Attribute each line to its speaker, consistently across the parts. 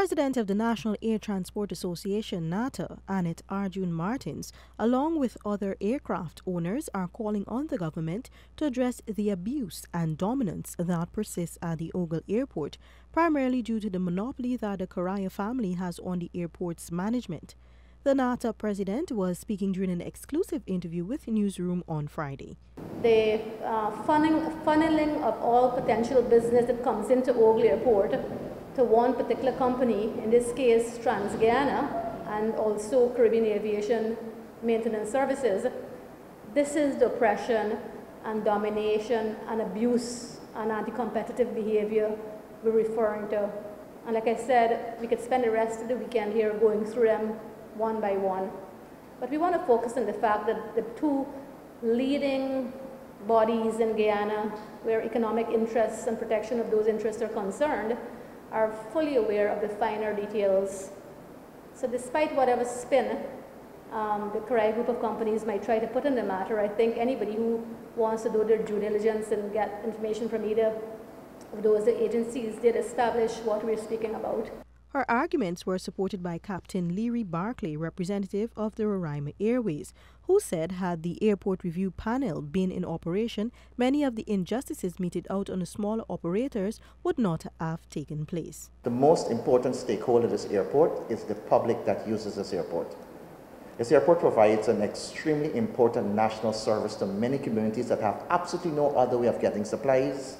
Speaker 1: President of the National Air Transport Association, Nata, Annette Arjun Martins, along with other aircraft owners, are calling on the government to address the abuse and dominance that persists at the Ogle Airport, primarily due to the monopoly that the Correa family has on the airport's management. The Nata president was speaking during an exclusive interview with Newsroom on Friday.
Speaker 2: The funneling of all potential business that comes into Ogle Airport to one particular company, in this case Trans-Guyana, and also Caribbean Aviation Maintenance Services, this is the oppression and domination and abuse and anti-competitive behavior we're referring to. And like I said, we could spend the rest of the weekend here going through them one by one. But we want to focus on the fact that the two leading bodies in Guyana, where economic interests and protection of those interests are concerned, are fully aware of the finer details. So despite whatever spin the Correa group of companies might try to put in the matter, I think anybody who wants to do their due diligence and get information from either of those agencies did establish what we're speaking about.
Speaker 1: Her arguments were supported by Captain Leery Barkley, representative of the Roraima Airways, who said had the airport review panel been in operation, many of the injustices meted out on the smaller operators would not have taken place.
Speaker 3: The most important stakeholder of this airport is the public that uses this airport. This airport provides an extremely important national service to many communities that have absolutely no other way of getting supplies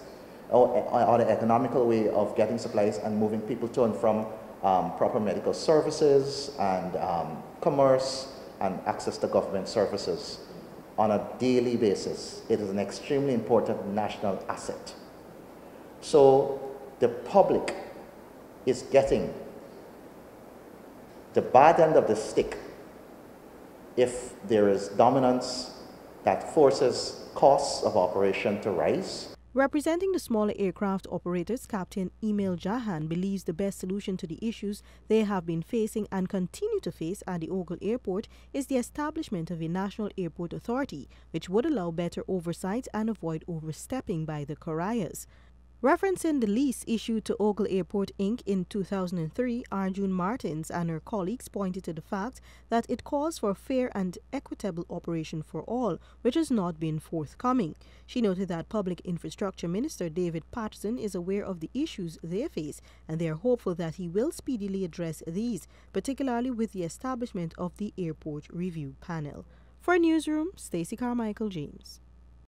Speaker 3: or the economical way of getting supplies and moving people to and from proper medical services and commerce and access to government services on a daily basis. It is an extremely important national asset. So the public is getting the bad end of the stick if there is dominance that forces costs of operation to rise.
Speaker 1: Representing the smaller aircraft operators, Captain Emil Jahan believes the best solution to the issues they have been facing and continue to face at the Ogle Airport is the establishment of a national airport authority, which would allow better oversight and avoid overstepping by the Correas. Referencing the lease issued to Ogle Airport Inc. in 2003, Arjun Martins and her colleagues pointed to the fact that it calls for fair and equitable operation for all, which has not been forthcoming. She noted that Public Infrastructure Minister David Patterson is aware of the issues they face, and they are hopeful that he will speedily address these, particularly with the establishment of the Airport Review Panel. For Newsroom, Stacey Carmichael James.